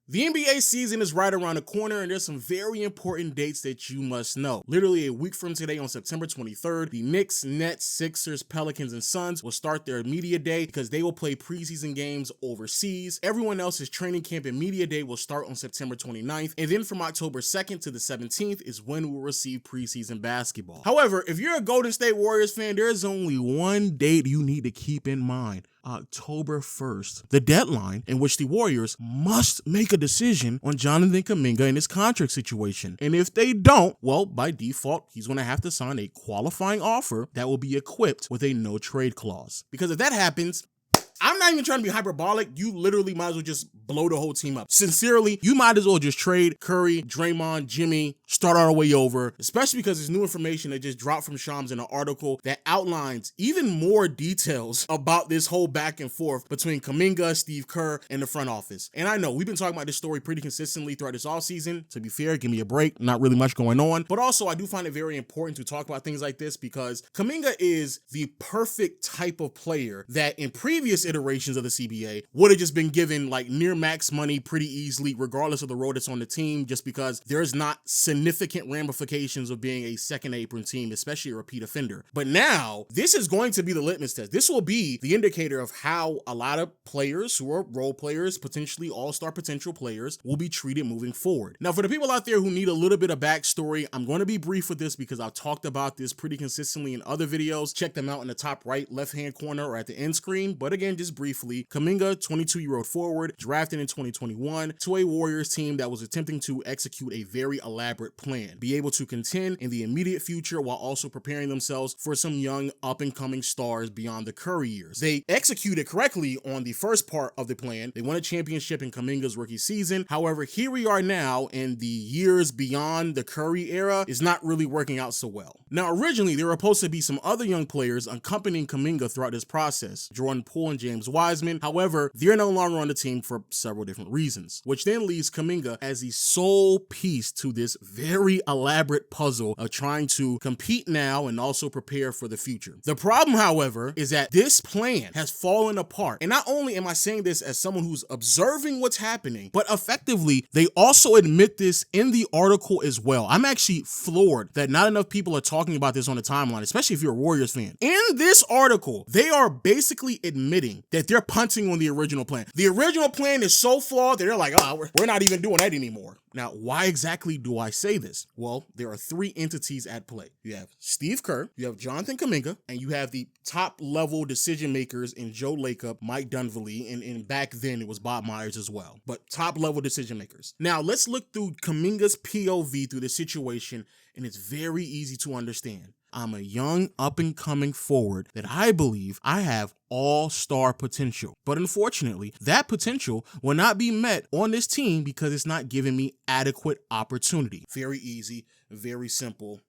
The NBA season is right around the corner, and there's some very important dates that you must know. Literally a week from today on September 23rd, the Knicks, Nets, Sixers, Pelicans, and Suns will start their media day because they will play preseason games overseas. Everyone else's training camp and media day will start on September 29th, and then from October 2nd to the 17th is when we'll receive preseason basketball. However, if you're a Golden State Warriors fan, there's only one date you need to keep in mind. October 1st, the deadline in which the Warriors must make a decision on Jonathan Kuminga and his contract situation. And if they don't, well, by default, he's going to have to sign a qualifying offer that will be equipped with a no trade clause. Because if that happens, I'm not even trying to be hyperbolic. You literally might as well just blow the whole team up. Sincerely, you might as well just trade Curry, Draymond, Jimmy, start our way over, especially because there's new information that just dropped from Shams in an article that outlines even more details about this whole back and forth between Kuminga, Steve Kerr, and the front office. And I know we've been talking about this story pretty consistently throughout this offseason. To be fair, give me a break. Not really much going on. But also, I do find it very important to talk about things like this because Kuminga is the perfect type of player that in previous iterations of the CBA would have just been given like near max money pretty easily, regardless of the role that's on the team, just because there's not significant ramifications of being a second apron team, especially a repeat offender. But now this is going to be the litmus test. This will be the indicator of how a lot of players who are role players, potentially all-star potential players, will be treated moving forward. Now, for the people out there who need a little bit of backstory, I'm going to be brief with this because I've talked about this pretty consistently in other videos. Check them out in the top right left-hand corner or at the end screen. But again, just briefly, Kuminga, 22-year-old forward, drafted in 2021 to a Warriors team that was attempting to execute a very elaborate plan, be able to contend in the immediate future while also preparing themselves for some young up-and-coming stars beyond the Curry years. They executed correctly on the first part of the plan. They won a championship in Kuminga's rookie season. However, here we are now, and the years beyond the Curry era is not really working out so well. Now, originally, there were supposed to be some other young players accompanying Kuminga throughout this process, Jordan Poole and James Wiseman. However, they're no longer on the team for several different reasons, which then leaves Kuminga as the sole piece to this very elaborate puzzle of trying to compete now and also prepare for the future. The problem, however, is that this plan has fallen apart. And not only am I saying this as someone who's observing what's happening, but effectively, they also admit this in the article as well. I'm actually floored that not enough people are talking about this on the timeline, especially if you're a Warriors fan. In this article, they are basically admitting that they're punting on the original plan. The original plan is so flawed that they're like, we're not even doing that anymore. Now, why exactly do I say this? Well, there are three entities at play. You have Steve Kerr, you have Jonathan Kuminga, and you have the top-level decision makers in Joe Lacob, Mike Dunleavy, and back then it was Bob Myers as well. But top-level decision makers. Now, let's look through Kuminga's POV through the situation, and it's very easy to understand. I'm a young up-and-coming forward that I believe I have all-star potential. But unfortunately, that potential will not be met on this team because it's not giving me adequate opportunity. Very easy, very simple.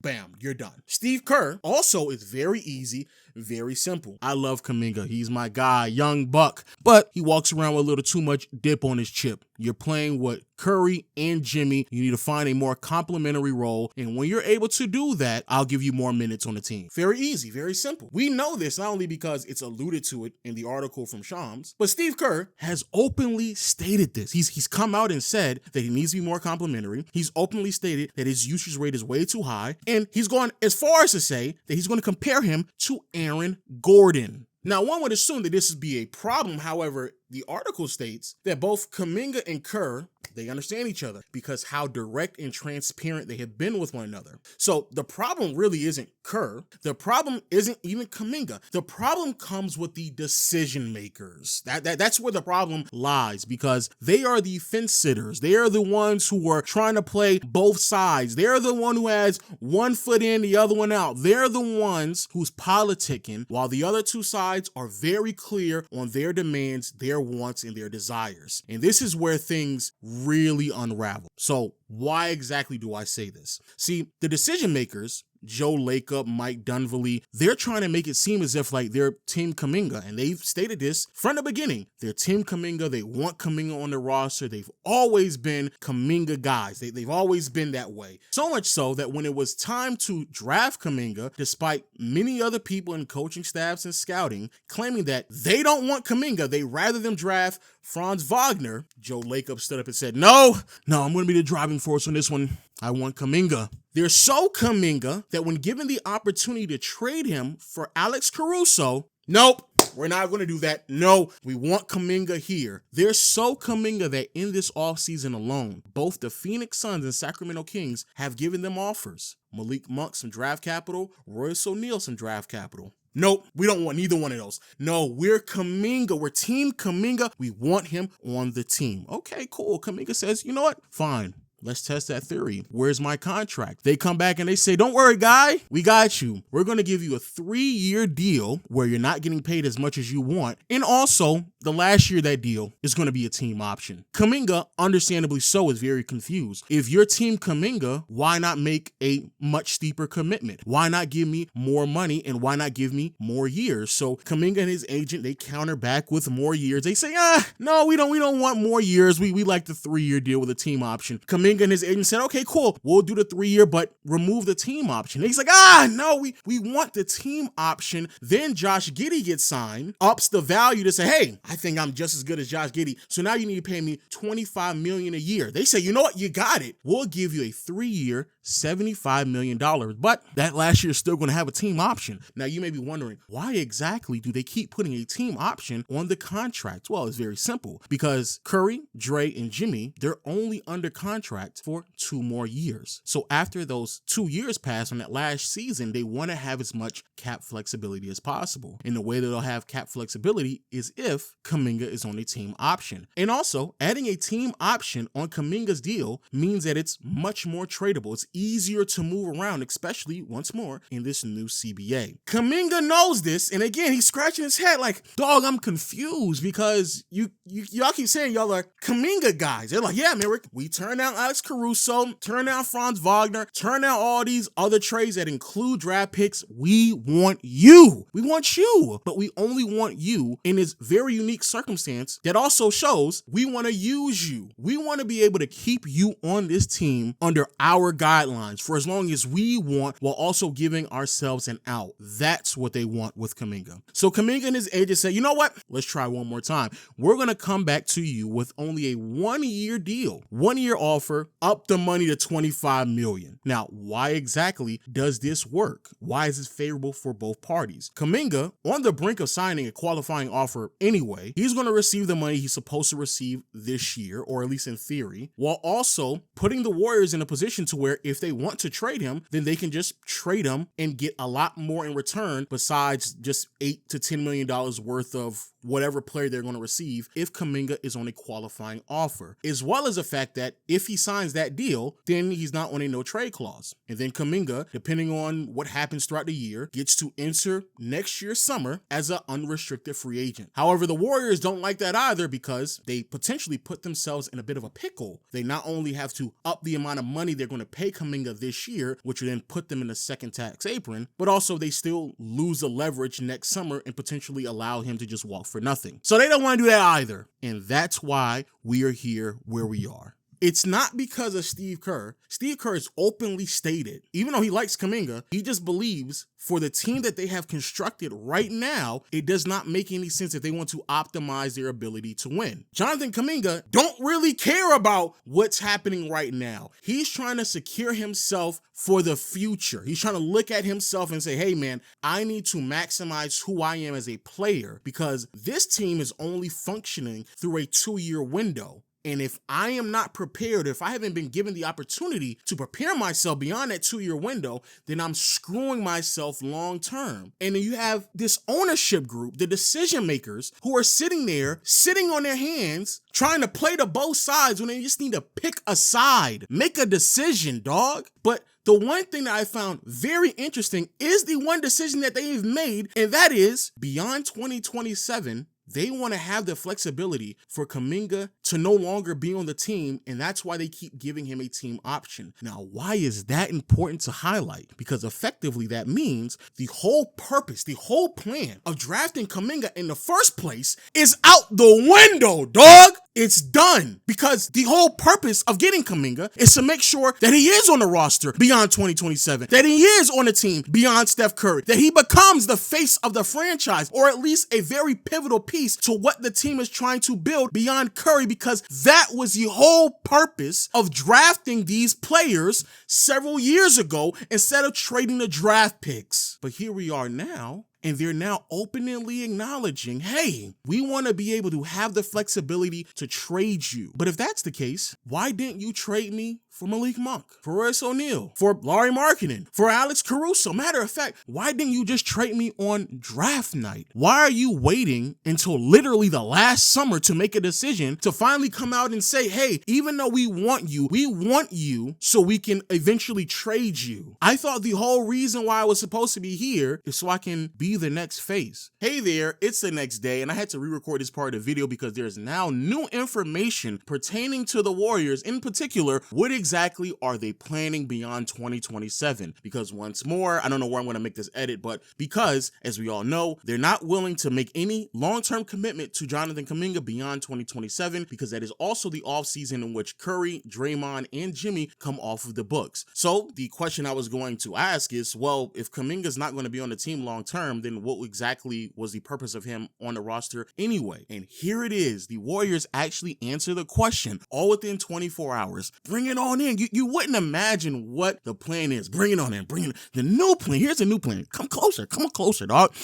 Bam, you're done. Steve Kerr also is very easy, very simple. I love Kuminga. He's my guy, young buck, but he walks around with a little too much dip on his chip. You're playing with Curry and Jimmy. You need to find a more complementary role. And when you're able to do that, I'll give you more minutes on the team. Very easy, very simple. We know this not only because it's alluded to it in the article from Shams, but Steve Kerr has openly stated this. He's come out and said that he needs to be more complimentary. He's openly stated that his usage rate is way too high. And he's gone as far as to say that he's going to compare him to Aaron Gordon. Now, one would assume that this would be a problem. However, the article states that both Kuminga and Kerr, they understand each other because how direct and transparent they have been with one another. So the problem really isn't Kerr. The problem isn't even Kuminga. The problem comes with the decision makers. That's where the problem lies because they are the fence sitters. They are the ones who are trying to play both sides. They're the one who has one foot in, the other one out. They're the ones who's politicking while the other two sides are very clear on their demands, their wants, and their desires. And this is where things really unravel. So why exactly do I say this? See, the decision makers, Joe Lacob, Mike Dunleavy, they're trying to make it seem as if like they're Team Kuminga, and they've stated this from the beginning. They're Team Kuminga. They want Kuminga on the roster. They've always been Kuminga guys. They've always been that way. So much so that when it was time to draft Kuminga, despite many other people in coaching staffs and scouting claiming that they don't want Kuminga, they rather them draft Franz Wagner, Joe Lacob stood up and said, no, I'm going to be the driving force on this one. I want Kuminga. They're so Kuminga that when given the opportunity to trade him for Alex Caruso, nope, we're not going to do that. No, we want Kuminga here. They're so Kuminga that in this offseason alone, both the Phoenix Suns and Sacramento Kings have given them offers. Malik Monk some draft capital, Royce O'Neal some draft capital. Nope, we don't want neither one of those. No, we're Kuminga. We're Team Kuminga. We want him on the team. Okay, cool. Kuminga says, you know what? Fine. Let's test that theory. Where's my contract? They come back and they say, don't worry, guy. We got you. We're going to give you a 3-year deal where you're not getting paid as much as you want. And also, the last year of that deal is going to be a team option. Kuminga, understandably so, is very confused. If you're Team Kuminga, why not make a much steeper commitment? Why not give me more money and why not give me more years? So Kuminga and his agent, they counter back with more years. They say, no, we don't want more years. We like the 3-year deal with a team option. Kuminga and his agent said, okay, cool. We'll do the 3-year, but remove the team option. And he's like, no, we want the team option. Then Josh Giddey gets signed, ups the value to say, hey, I think I'm just as good as Josh Giddey. So now you need to pay me $25 million a year. They say, you know what? You got it. We'll give you a 3-year, $75 million. But that last year is still going to have a team option. Now you may be wondering, why exactly do they keep putting a team option on the contract? Well, it's very simple. Because Curry, Dre, and Jimmy, they're only under contract for 2 more years. So after those 2 years pass on that last season, they want to have as much cap flexibility as possible. And the way that they'll have cap flexibility is if Kuminga is on a team option. And also, adding a team option on Kuminga's deal means that it's much more tradable. It's easier to move around, especially, once more, in this new CBA. Kuminga knows this, and again, he's scratching his head like, dog, I'm confused because y'all keep saying y'all are Kuminga guys. They're like, yeah, man, we turned down Alex Caruso, turn down Franz Wagner, turn down all these other trades that include draft picks. We want you. We want you. But we only want you in this very unique circumstance that also shows we want to use you. We want to be able to keep you on this team under our guidelines for as long as we want, while also giving ourselves an out. That's what they want with Kuminga. So Kuminga and his agent say, you know what? Let's try one more time. We're going to come back to you with only a 1-year deal, 1-year offer, up the money to $25 million. Now, why exactly does this work? Why is this favorable for both parties? Kuminga, on the brink of signing a qualifying offer anyway, he's going to receive the money he's supposed to receive this year, or at least in theory, while also putting the Warriors in a position to where if they want to trade him, then they can just trade him and get a lot more in return besides just $8 to $10 million worth of whatever player they're going to receive if Kuminga is on a qualifying offer, as well as the fact that if he signs that deal, then he's not on a no trade clause. And then Kuminga, depending on what happens throughout the year, gets to enter next year's summer as an unrestricted free agent. However, the Warriors don't like that either because they potentially put themselves in a bit of a pickle. They not only have to up the amount of money they're going to pay Kuminga this year, which will then put them in the second tax apron, but also they still lose the leverage next summer and potentially allow him to just walk for nothing. So they don't want to do that either. And that's why we are here where we are. It's not because of Steve Kerr. Steve Kerr has openly stated, even though he likes Kuminga, he just believes for the team that they have constructed right now, it does not make any sense if they want to optimize their ability to win. Jonathan Kuminga don't really care about what's happening right now. He's trying to secure himself for the future. He's trying to look at himself and say, hey man, I need to maximize who I am as a player because this team is only functioning through a 2-year window. And if I am not prepared, if I haven't been given the opportunity to prepare myself beyond that 2-year window, then I'm screwing myself long term. And then you have this ownership group, the decision makers, who are sitting there, sitting on their hands, trying to play to both sides when they just need to pick a side. Make a decision, dog. But the one thing that I found very interesting is the one decision that they've made, and that is beyond 2027, they want to have the flexibility for Kuminga to no longer be on the team, and that's why they keep giving him a team option. Now, why is that important to highlight? Because effectively that means the whole purpose, the whole plan of drafting Kuminga in the first place is out the window, dog. It's done, because the whole purpose of getting Kuminga is to make sure that he is on the roster beyond 2027, that he is on the team beyond Steph Curry, that he becomes the face of the franchise, or at least a very pivotal piece to what the team is trying to build beyond Curry, because that was the whole purpose of drafting these players several years ago instead of trading the draft picks. But here we are now, and they're now openly acknowledging, hey, we want to be able to have the flexibility to trade you. But if that's the case, why didn't you trade me for Malik Monk, for Royce O'Neal, for Lauri Markkanen, for Alex Caruso? Matter of fact, why didn't you just trade me on draft night? Why are you waiting until literally the last summer to make a decision to finally come out and say, hey, even though we want you so we can eventually trade you? I thought the whole reason why I was supposed to be here is so I can be the next face. Hey there, it's the next day, and I had to re-record this part of the video because there's now new information pertaining to the Warriors. In particular, what exactly are they planning beyond 2027? Because once more, I don't know where I'm going to make this edit, but because, as we all know, they're not willing to make any long-term commitment to Jonathan Kuminga beyond 2027, because that is also the offseason in which Curry, Draymond, and Jimmy come off of the books. So the question I was going to ask is, well, if Kuminga's not going to be on the team long-term, then what exactly was the purpose of him on the roster anyway? And here it is. The Warriors actually answer the question all within 24 hours. Bring it on in. You wouldn't imagine what the plan is. Bring it on in. Bring it. The new plan. Here's the new plan. Come closer. Come closer, dog.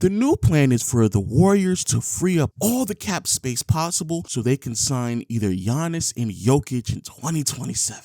The new plan is for the Warriors to free up all the cap space possible so they can sign either Giannis and Jokic in 2027.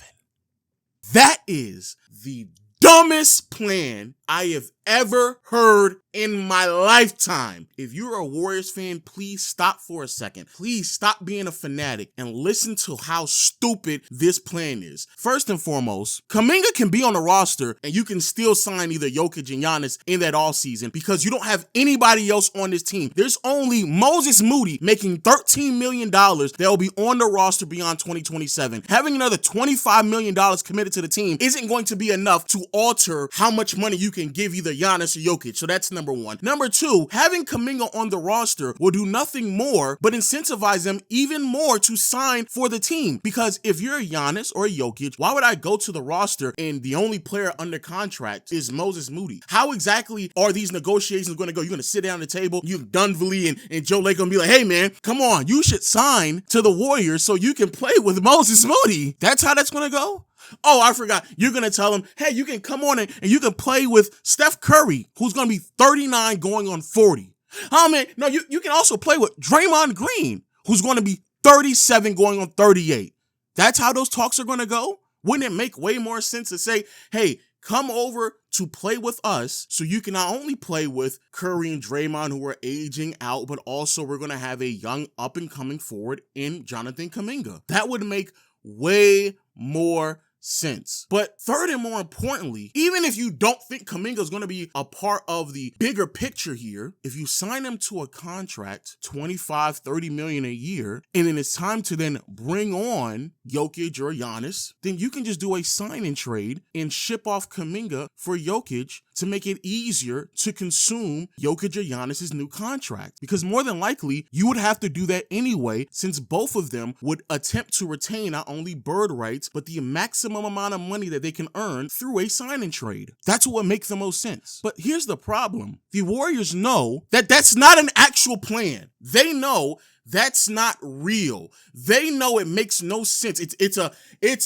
That is the dumbest plan I have ever heard in my lifetime. If you're a Warriors fan, please stop for a second. Please stop being a fanatic and listen to how stupid this plan is. First and foremost, Kuminga can be on the roster and you can still sign either Jokic and Giannis in that offseason because you don't have anybody else on this team. There's only Moses Moody making $13 million that will be on the roster beyond 2027. Having another $25 million committed to the team isn't going to be enough to alter how much money you can give either Giannis or Jokic. So that's number one. Number two, having Kuminga on the roster will do nothing more but incentivize them even more to sign for the team. Because if you're a Giannis or a Jokic, why would I go to the roster and the only player under contract is Moses Moody? How exactly are these negotiations going to go? You're going to sit down at the table, you Dunleavy and Joe Lake going to be like, hey man, come on, you should sign to the Warriors so you can play with Moses Moody. That's how that's going to go? Oh, I forgot. You're going to tell him, hey, you can come on and you can play with Steph Curry, who's going to be 39 going on 40. Oh, man, no, you can also play with Draymond Green, who's going to be 37 going on 38. That's how those talks are going to go? Wouldn't it make way more sense to say, hey, come over to play with us so you can not only play with Curry and Draymond, who are aging out, but also we're going to have a young up-and-coming forward in Jonathan Kuminga. That would make way more sense. But third and more importantly, even if you don't think Kuminga is going to be a part of the bigger picture here, if you sign him to a contract, $25-30 million a year, and then it's time to then bring on Jokic or Giannis, then you can just do a sign and trade and ship off Kuminga for Jokic to make it easier to consume Jokic or Giannis's new contract. Because more than likely, you would have to do that anyway, since both of them would attempt to retain not only bird rights, but the maximum amount of money that they can earn through a sign and trade. That's what makes the most sense. But here's the problem. The Warriors know that that's not an actual plan. They know that's not real. They know it makes no sense. It's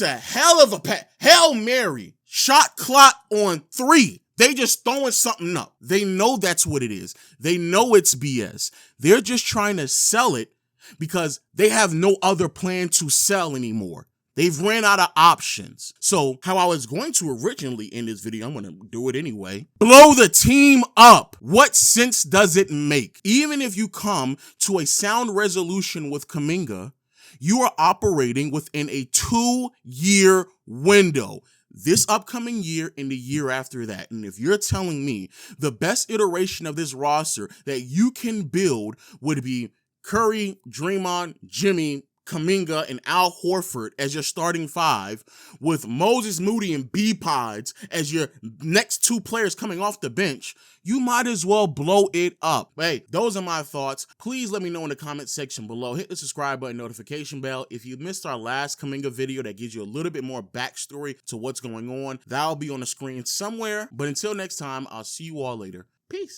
a hell of a Hail Mary. Shot clock on 3. They just throwing something up. They know that's what it is. They know it's BS. They're just trying to sell it because they have no other plan to sell anymore. They've ran out of options. So how I was going to originally end this video, I'm going to do it anyway. Blow the team up. What sense does it make? Even if you come to a sound resolution with Kuminga, you are operating within a 2-year window. This upcoming year and the year after that. And if you're telling me the best iteration of this roster that you can build would be Curry, Draymond, Jimmy, Kuminga, and Al Horford as your starting five, with Moses Moody and B-Pods as your next two players coming off the bench, you might as well blow it up. Hey, those are my thoughts. Please let me know in the comment section below. Hit the subscribe button, notification bell. If you missed our last Kuminga video that gives you a little bit more backstory to what's going on, that'll be on the screen somewhere. But until next time, I'll see you all later. Peace.